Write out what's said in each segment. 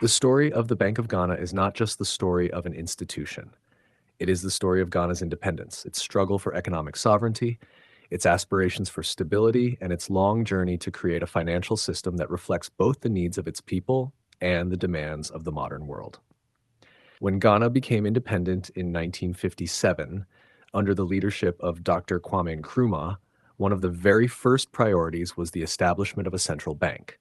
The story of the Bank of Ghana is not just the story of an institution. It is the story of Ghana's independence, its struggle for economic sovereignty, its aspirations for stability, and its long journey to create a financial system that reflects both the needs of its people and the demands of the modern world. When Ghana became independent in 1957, under the leadership of Dr. Kwame Nkrumah, one of the very first priorities was the establishment of a central bank.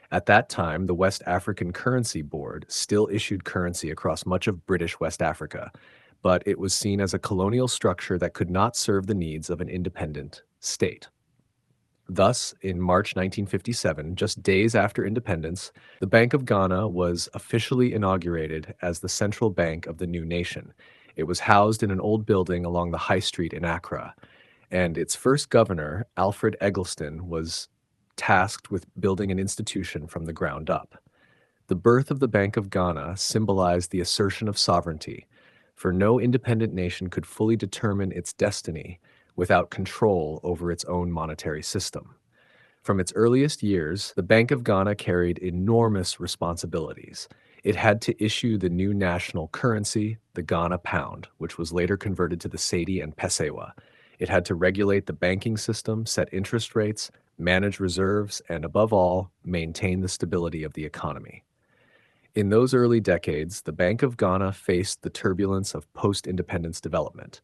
At that time, the West African Currency Board still issued currency across much of British West Africa, but it was seen as a colonial structure that could not serve the needs of an independent state. Thus, in March 1957, just days after independence, the Bank of Ghana was officially inaugurated as the central bank of the new nation. It was housed in an old building along the High Street in Accra, and its first governor, Alfred Eggleston, was tasked with building an institution from the ground up. The birth of the Bank of Ghana symbolized the assertion of sovereignty, for no independent nation could fully determine its destiny without control over its own monetary system. From its earliest years, the Bank of Ghana carried enormous responsibilities. It had to issue the new national currency, the Ghana pound, which was later converted to the Cedi and Pesewa. It had to regulate the banking system, set interest rates, manage reserves, and above all, maintain the stability of the economy. In those early decades, the Bank of Ghana faced the turbulence of post-independence development.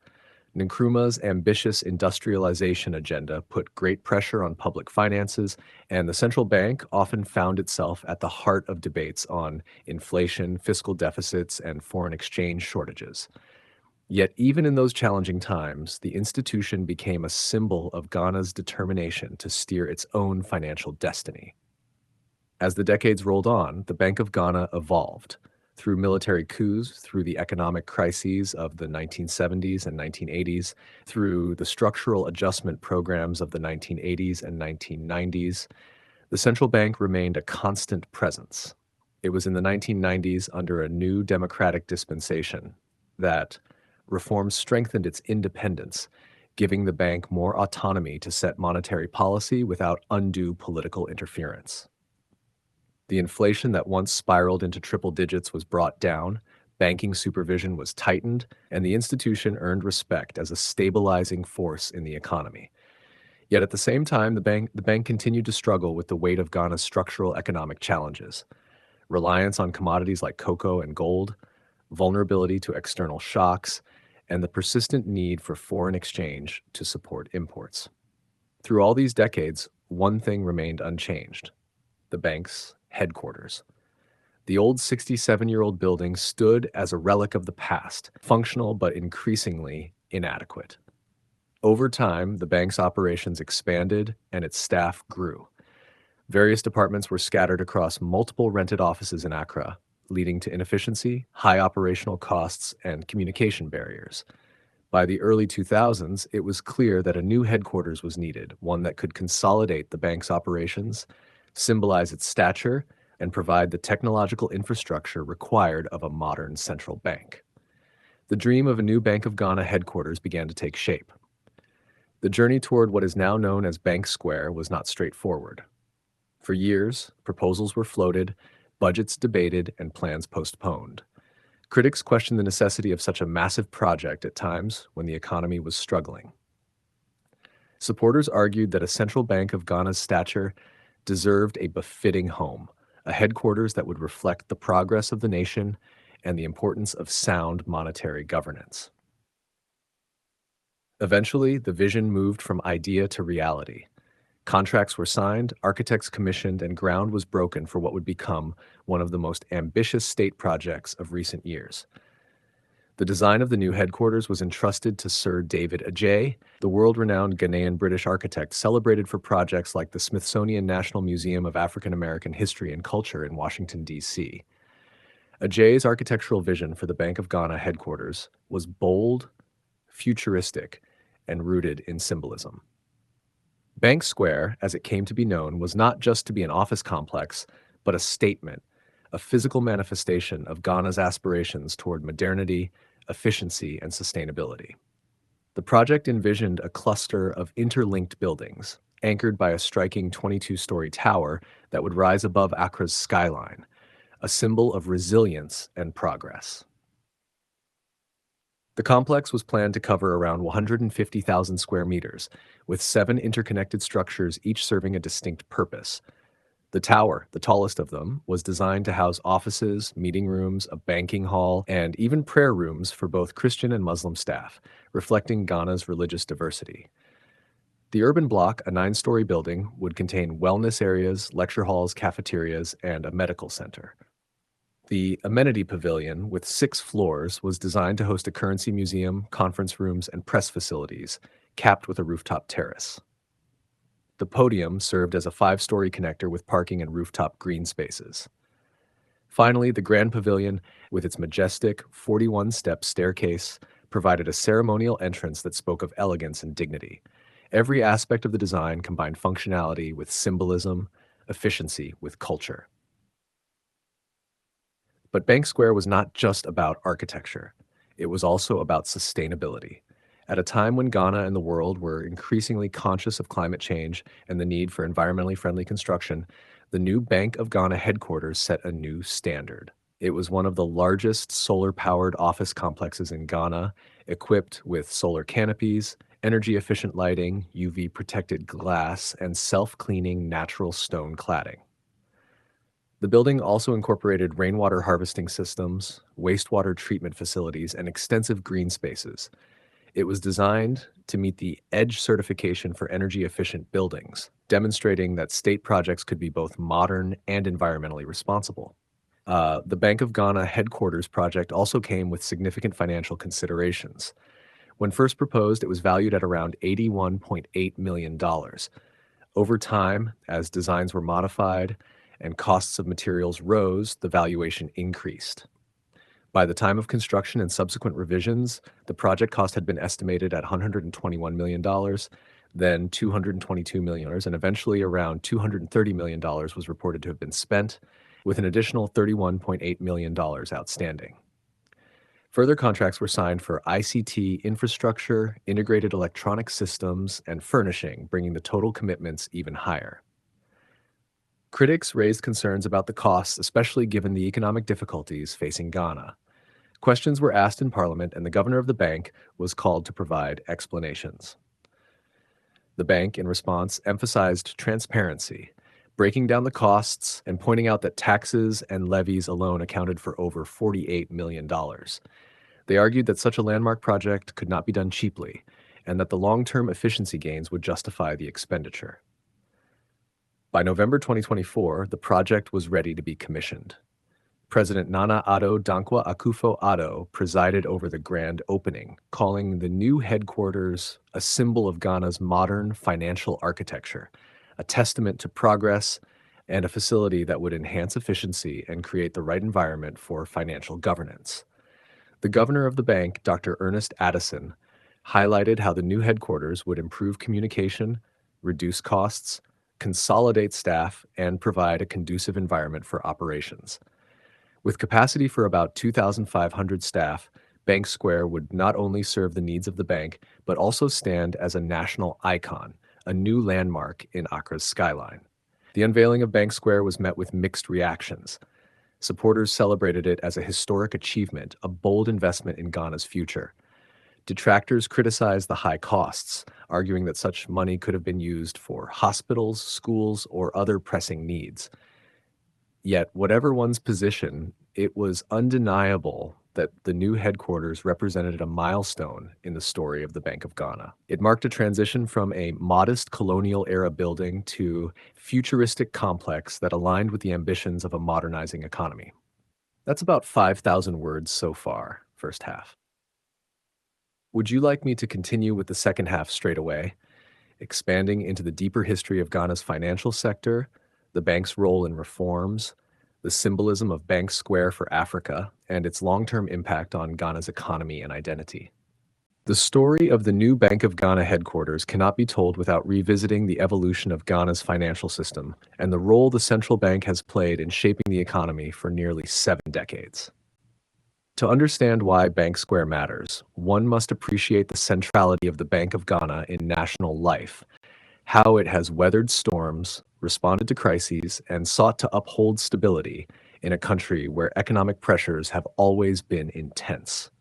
Nkrumah's ambitious industrialization agenda put great pressure on public finances, and the central bank often found itself at the heart of debates on inflation, fiscal deficits, and foreign exchange shortages. Yet, even in those challenging times, the institution became a symbol of Ghana's determination to steer its own financial destiny. As the decades rolled on, the Bank of Ghana evolved. Through military coups, through the economic crises of the 1970s and 1980s, through the structural adjustment programs of the 1980s and 1990s, the central bank remained a constant presence. It was in the 1990s, under a new democratic dispensation, that reforms strengthened its independence, giving the bank more autonomy to set monetary policy without undue political interference. The inflation that once spiraled into triple digits was brought down, banking supervision was tightened, and the institution earned respect as a stabilizing force in the economy. Yet at the same time, the bank continued to struggle with the weight of Ghana's structural economic challenges: reliance on commodities like cocoa and gold, vulnerability to external shocks, and the persistent need for foreign exchange to support imports. Through all these decades, one thing remained unchanged: the bank's headquarters. The old 67-year-old building stood as a relic of the past, functional but increasingly inadequate. Over time, the bank's operations expanded and its staff grew. Various departments were scattered across multiple rented offices in Accra, leading to inefficiency, high operational costs, and communication barriers. By the early 2000s, it was clear that a new headquarters was needed, one that could consolidate the bank's operations, symbolize its stature, and provide the technological infrastructure required of a modern central bank. The dream of a new Bank of Ghana headquarters began to take shape. The journey toward what is now known as Bank Square was not straightforward. For years, proposals were floated, budgets debated, and plans postponed. Critics questioned the necessity of such a massive project at times when the economy was struggling. Supporters argued that a central bank of Ghana's stature deserved a befitting home, a headquarters that would reflect the progress of the nation and the importance of sound monetary governance. Eventually, the vision moved from idea to reality. Contracts were signed, architects commissioned, and ground was broken for what would become one of the most ambitious state projects of recent years. The design of the new headquarters was entrusted to Sir David Adjaye, the world-renowned Ghanaian-British architect celebrated for projects like the Smithsonian National Museum of African American History and Culture in Washington, D.C. Adjaye's architectural vision for the Bank of Ghana headquarters was bold, futuristic, and rooted in symbolism. Bank Square, as it came to be known, was not just to be an office complex, but a statement, a physical manifestation of Ghana's aspirations toward modernity, efficiency, and sustainability. The project envisioned a cluster of interlinked buildings, anchored by a striking 22-story tower that would rise above Accra's skyline, a symbol of resilience and progress. The complex was planned to cover around 150,000 square meters, with 7 interconnected structures each serving a distinct purpose. The tower, the tallest of them, was designed to house offices, meeting rooms, a banking hall, and even prayer rooms for both Christian and Muslim staff, reflecting Ghana's religious diversity. The urban block, a 9-story building, would contain wellness areas, lecture halls, cafeterias, and a medical center. The amenity pavilion, with 6 floors, was designed to host a currency museum, conference rooms, and press facilities, capped with a rooftop terrace. The podium served as a 5-story connector with parking and rooftop green spaces. Finally, the Grand Pavilion, with its majestic 41-step staircase, provided a ceremonial entrance that spoke of elegance and dignity. Every aspect of the design combined functionality with symbolism, efficiency with culture. But Bank Square was not just about architecture. It was also about sustainability. At a time when Ghana and the world were increasingly conscious of climate change and the need for environmentally friendly construction, the new Bank of Ghana headquarters set a new standard. It was one of the largest solar-powered office complexes in Ghana, equipped with solar canopies, energy-efficient lighting, UV-protected glass, and self-cleaning natural stone cladding. The building also incorporated rainwater harvesting systems, wastewater treatment facilities, and extensive green spaces. It was designed to meet the EDGE certification for energy-efficient buildings, demonstrating that state projects could be both modern and environmentally responsible. The Bank of Ghana headquarters project also came with significant financial considerations. When first proposed, it was valued at around $81.8 million. Over time, as designs were modified and costs of materials rose, the valuation increased. By the time of construction and subsequent revisions, the project cost had been estimated at $121 million, then $222 million, and eventually around $230 million was reported to have been spent, with an additional $31.8 million outstanding. Further contracts were signed for ICT infrastructure, integrated electronic systems, and furnishing, bringing the total commitments even higher. Critics raised concerns about the costs, especially given the economic difficulties facing Ghana. Questions were asked in Parliament, and the governor of the bank was called to provide explanations. The bank, in response, emphasized transparency, breaking down the costs and pointing out that taxes and levies alone accounted for over $48 million. They argued that such a landmark project could not be done cheaply, and that the long-term efficiency gains would justify the expenditure. By November 2024, the project was ready to be commissioned. President Nana Addo Dankwa Akufo-Addo presided over the grand opening, calling the new headquarters a symbol of Ghana's modern financial architecture, a testament to progress, and a facility that would enhance efficiency and create the right environment for financial governance. The governor of the bank, Dr. Ernest Addison, highlighted how the new headquarters would improve communication, reduce costs, consolidate staff, and provide a conducive environment for operations. With capacity for about 2,500 staff, Bank Square would not only serve the needs of the bank, but also stand as a national icon, a new landmark in Accra's skyline. The unveiling of Bank Square was met with mixed reactions. Supporters celebrated it as a historic achievement, a bold investment in Ghana's future. Detractors criticized the high costs, arguing that such money could have been used for hospitals, schools, or other pressing needs. Yet, whatever one's position, it was undeniable that the new headquarters represented a milestone in the story of the Bank of Ghana. It marked a transition from a modest colonial-era building to futuristic complex that aligned with the ambitions of a modernizing economy. That's about 5,000 words so far, first half. Would you like me to continue with the second half straight away, expanding into the deeper history of Ghana's financial sector, the bank's role in reforms, the symbolism of Bank Square for Africa, and its long-term impact on Ghana's economy and identity? The story of the new Bank of Ghana headquarters cannot be told without revisiting the evolution of Ghana's financial system and the role the central bank has played in shaping the economy for nearly 7 decades. To understand why Bank Square matters, one must appreciate the centrality of the Bank of Ghana in national life, how it has weathered storms, responded to crises, and sought to uphold stability in a country where economic pressures have always been intense.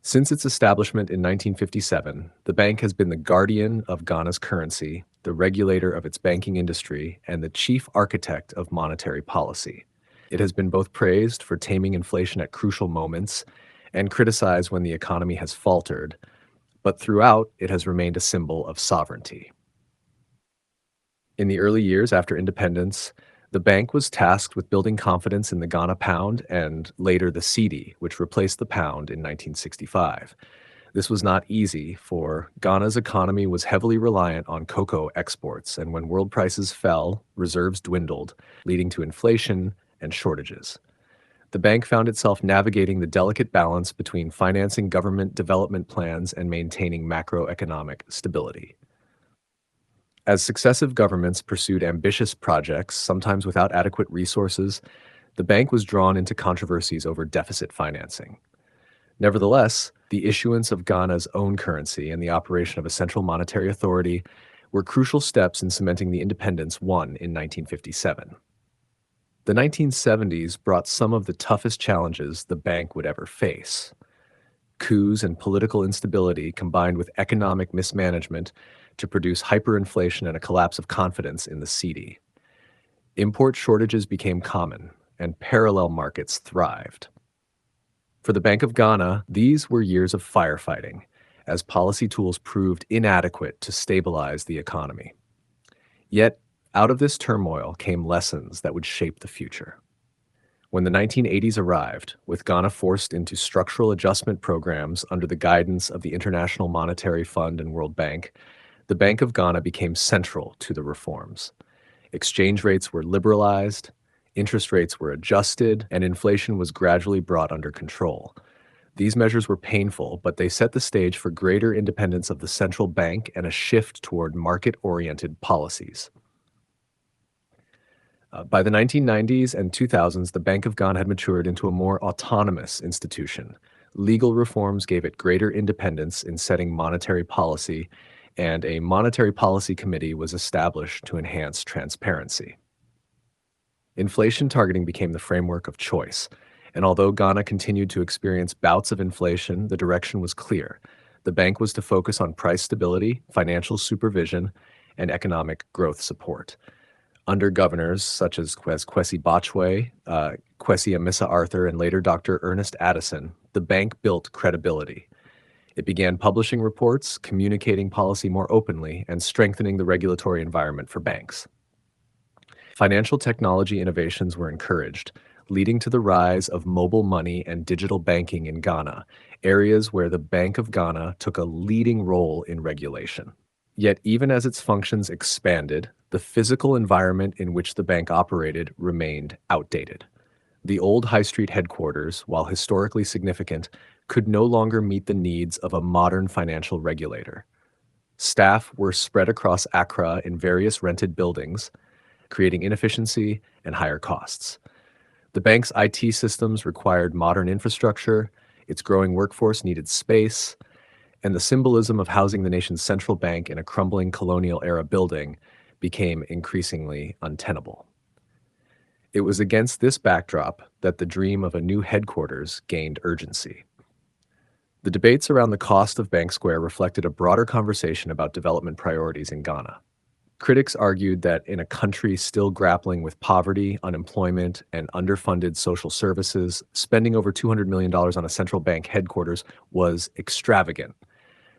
Since its establishment in 1957, the bank has been the guardian of Ghana's currency, the regulator of its banking industry, and the chief architect of monetary policy. It has been both praised for taming inflation at crucial moments and criticized when the economy has faltered, but throughout, it has remained a symbol of sovereignty. In the early years after independence, the bank was tasked with building confidence in the Ghana pound and later the cedi, which replaced the pound in 1965. This was not easy, for Ghana's economy was heavily reliant on cocoa exports, and when world prices fell, reserves dwindled, leading to inflation and shortages. The bank found itself navigating the delicate balance between financing government development plans and maintaining macroeconomic stability. As successive governments pursued ambitious projects, sometimes without adequate resources, the bank was drawn into controversies over deficit financing. Nevertheless, the issuance of Ghana's own currency and the operation of a central monetary authority were crucial steps in cementing the independence won in 1957. The 1970s brought some of the toughest challenges the bank would ever face. Coups and political instability combined with economic mismanagement to produce hyperinflation and a collapse of confidence in the cedi. Import shortages became common, and parallel markets thrived. For the Bank of Ghana, these were years of firefighting, as policy tools proved inadequate to stabilize the economy. Yet, out of this turmoil came lessons that would shape the future. When the 1980s arrived, with Ghana forced into structural adjustment programs under the guidance of the International Monetary Fund and World Bank, the Bank of Ghana became central to the reforms. Exchange rates were liberalized, interest rates were adjusted, and inflation was gradually brought under control. These measures were painful, but they set the stage for greater independence of the central bank and a shift toward market-oriented policies. By the 1990s and 2000s, the Bank of Ghana had matured into a more autonomous institution. Legal reforms gave it greater independence in setting monetary policy, and a monetary policy committee was established to enhance transparency. Inflation targeting became the framework of choice, and although Ghana continued to experience bouts of inflation, the direction was clear. The bank was to focus on price stability, financial supervision, and economic growth support. Under governors such as Kwesi Bachwe, Kwesi Amisa Arthur, and later Dr. Ernest Addison, the bank built credibility. It began publishing reports, communicating policy more openly, and strengthening the regulatory environment for banks. Financial technology innovations were encouraged, leading to the rise of mobile money and digital banking in Ghana, areas where the Bank of Ghana took a leading role in regulation. Yet even as its functions expanded, the physical environment in which the bank operated remained outdated. The old High Street headquarters, while historically significant, could no longer meet the needs of a modern financial regulator. Staff were spread across Accra in various rented buildings, creating inefficiency and higher costs. The bank's IT systems required modern infrastructure, its growing workforce needed space, and the symbolism of housing the nation's central bank in a crumbling colonial-era building became increasingly untenable. It was against this backdrop that the dream of a new headquarters gained urgency. The debates around the cost of Bank Square reflected a broader conversation about development priorities in Ghana. Critics argued that in a country still grappling with poverty, unemployment, and underfunded social services, spending over $200 million on a central bank headquarters was extravagant.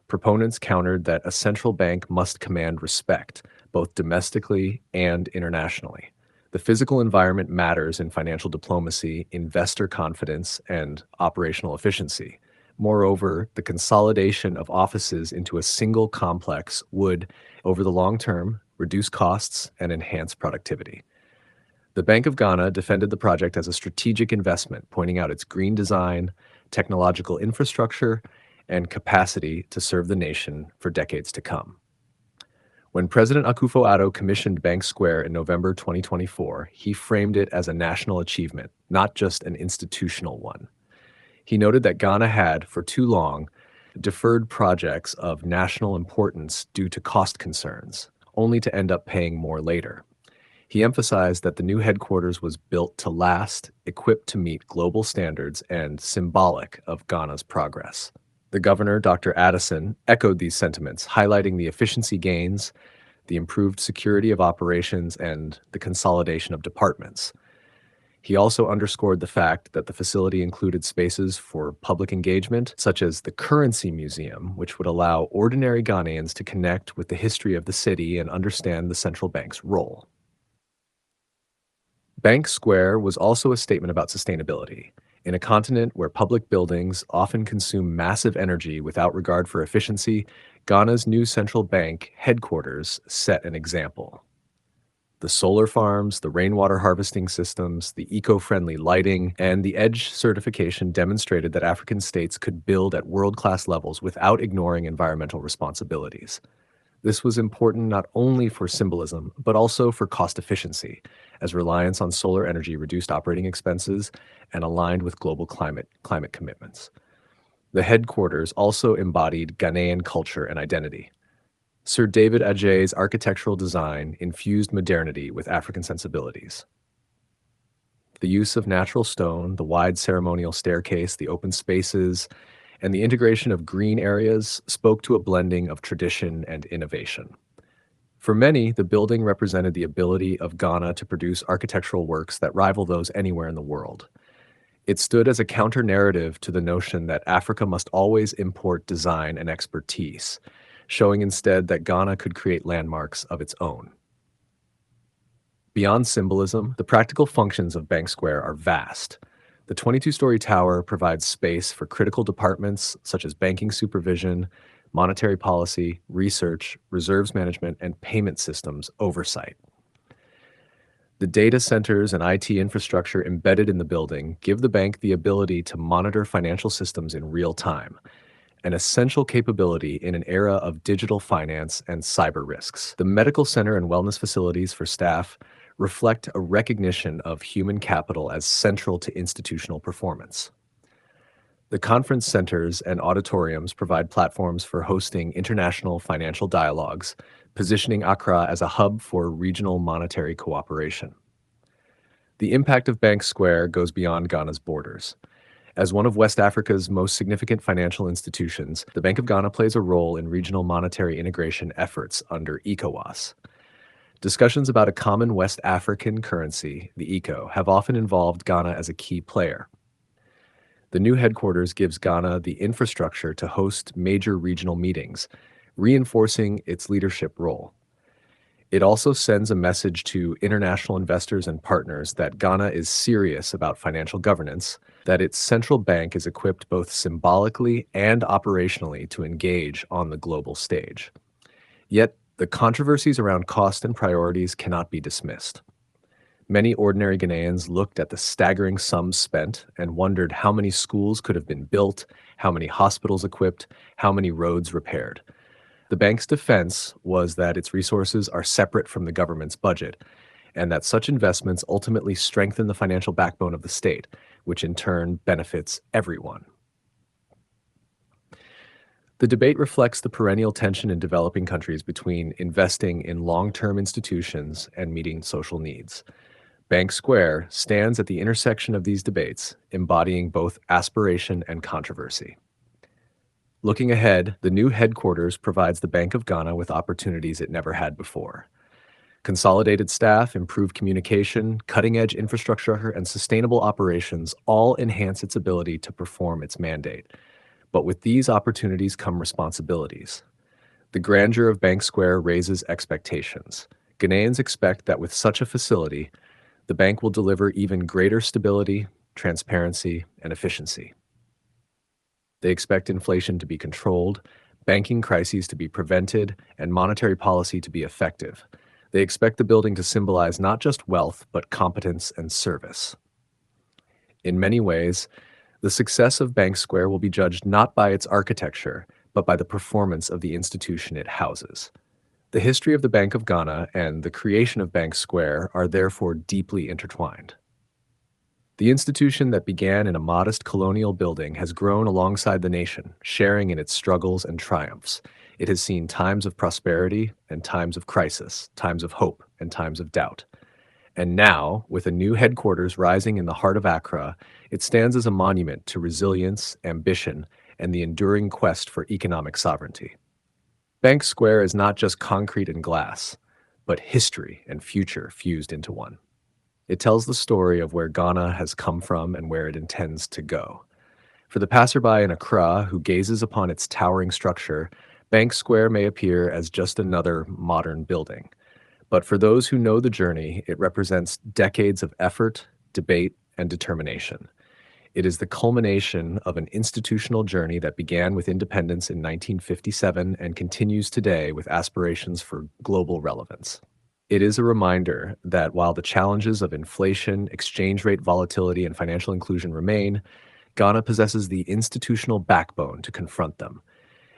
Proponents countered that a central bank must command respect, both domestically and internationally. The physical environment matters in financial diplomacy, investor confidence, and operational efficiency. Moreover, the consolidation of offices into a single complex would, over the long term, reduce costs and enhance productivity. The Bank of Ghana defended the project as a strategic investment, pointing out its green design, technological infrastructure, and capacity to serve the nation for decades to come. When President Akufo-Addo commissioned Bank Square in November 2024, he framed it as a national achievement, not just an institutional one. He noted that Ghana had, for too long, deferred projects of national importance due to cost concerns, only to end up paying more later. He emphasized that the new headquarters was built to last, equipped to meet global standards, and symbolic of Ghana's progress. The governor, Dr. Addison, echoed these sentiments, highlighting the efficiency gains, the improved security of operations, and the consolidation of departments. He also underscored the fact that the facility included spaces for public engagement, such as the Currency Museum, which would allow ordinary Ghanaians to connect with the history of the city and understand the central bank's role. Bank Square was also a statement about sustainability. In a continent where public buildings often consume massive energy without regard for efficiency, Ghana's new central bank headquarters set an example. The solar farms, the rainwater harvesting systems, the eco-friendly lighting, and the EDGE certification demonstrated that African states could build at world-class levels without ignoring environmental responsibilities. This was important not only for symbolism, but also for cost efficiency, as reliance on solar energy reduced operating expenses and aligned with global climate commitments. The headquarters also embodied Ghanaian culture and identity. Sir David Adjaye's architectural design infused modernity with African sensibilities. The use of natural stone, the wide ceremonial staircase, the open spaces, and the integration of green areas spoke to a blending of tradition and innovation. For many, the building represented the ability of Ghana to produce architectural works that rival those anywhere in the world. It stood as a counter-narrative to the notion that Africa must always import design and expertise, showing instead that Ghana could create landmarks of its own. Beyond symbolism, the practical functions of Bank Square are vast. The 22-story tower provides space for critical departments such as banking supervision, monetary policy, research, reserves management, and payment systems oversight. The data centers and IT infrastructure embedded in the building give the bank the ability to monitor financial systems in real time, an essential capability in an era of digital finance and cyber risks. The medical center and wellness facilities for staff reflect a recognition of human capital as central to institutional performance. The conference centers and auditoriums provide platforms for hosting international financial dialogues, positioning Accra as a hub for regional monetary cooperation. The impact of Bank Square goes beyond Ghana's borders. As one of West Africa's most significant financial institutions, the Bank of Ghana plays a role in regional monetary integration efforts under ECOWAS. Discussions about a common West African currency, the ECO, have often involved Ghana as a key player. The new headquarters gives Ghana the infrastructure to host major regional meetings, reinforcing its leadership role. It also sends a message to international investors and partners that Ghana is serious about financial governance, that its central bank is equipped both symbolically and operationally to engage on the global stage. Yet, the controversies around cost and priorities cannot be dismissed. Many ordinary Ghanaians looked at the staggering sums spent and wondered how many schools could have been built, how many hospitals equipped, how many roads repaired. The bank's defense was that its resources are separate from the government's budget, and that such investments ultimately strengthen the financial backbone of the state, which in turn benefits everyone. The debate reflects the perennial tension in developing countries between investing in long-term institutions and meeting social needs. Bank Square stands at the intersection of these debates, embodying both aspiration and controversy. Looking ahead, the new headquarters provides the Bank of Ghana with opportunities it never had before. Consolidated staff, improved communication, cutting-edge infrastructure, and sustainable operations all enhance its ability to perform its mandate. But with these opportunities come responsibilities. The grandeur of Bank Square raises expectations. Ghanaians expect that with such a facility, the bank will deliver even greater stability, transparency, and efficiency. They expect inflation to be controlled, banking crises to be prevented, and monetary policy to be effective. They expect the building to symbolize not just wealth, but competence and service. In many ways, the success of Bank Square will be judged not by its architecture, but by the performance of the institution it houses. The history of the Bank of Ghana and the creation of Bank Square are therefore deeply intertwined. The institution that began in a modest colonial building has grown alongside the nation, sharing in its struggles and triumphs. It has seen times of prosperity and times of crisis, times of hope and times of doubt. And now, with a new headquarters rising in the heart of Accra, it stands as a monument to resilience, ambition, and the enduring quest for economic sovereignty. Bank Square is not just concrete and glass, but history and future fused into one. It tells the story of where Ghana has come from and where it intends to go. For the passerby in Accra who gazes upon its towering structure, Bank Square may appear as just another modern building. But for those who know the journey, it represents decades of effort, debate, and determination. It is the culmination of an institutional journey that began with independence in 1957 and continues today with aspirations for global relevance. It is a reminder that while the challenges of inflation, exchange rate volatility, and financial inclusion remain, Ghana possesses the institutional backbone to confront them.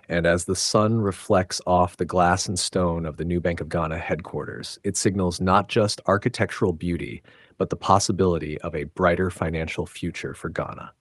And as the sun reflects off the glass and stone of the new Bank of Ghana headquarters, it signals not just architectural beauty, but the possibility of a brighter financial future for Ghana.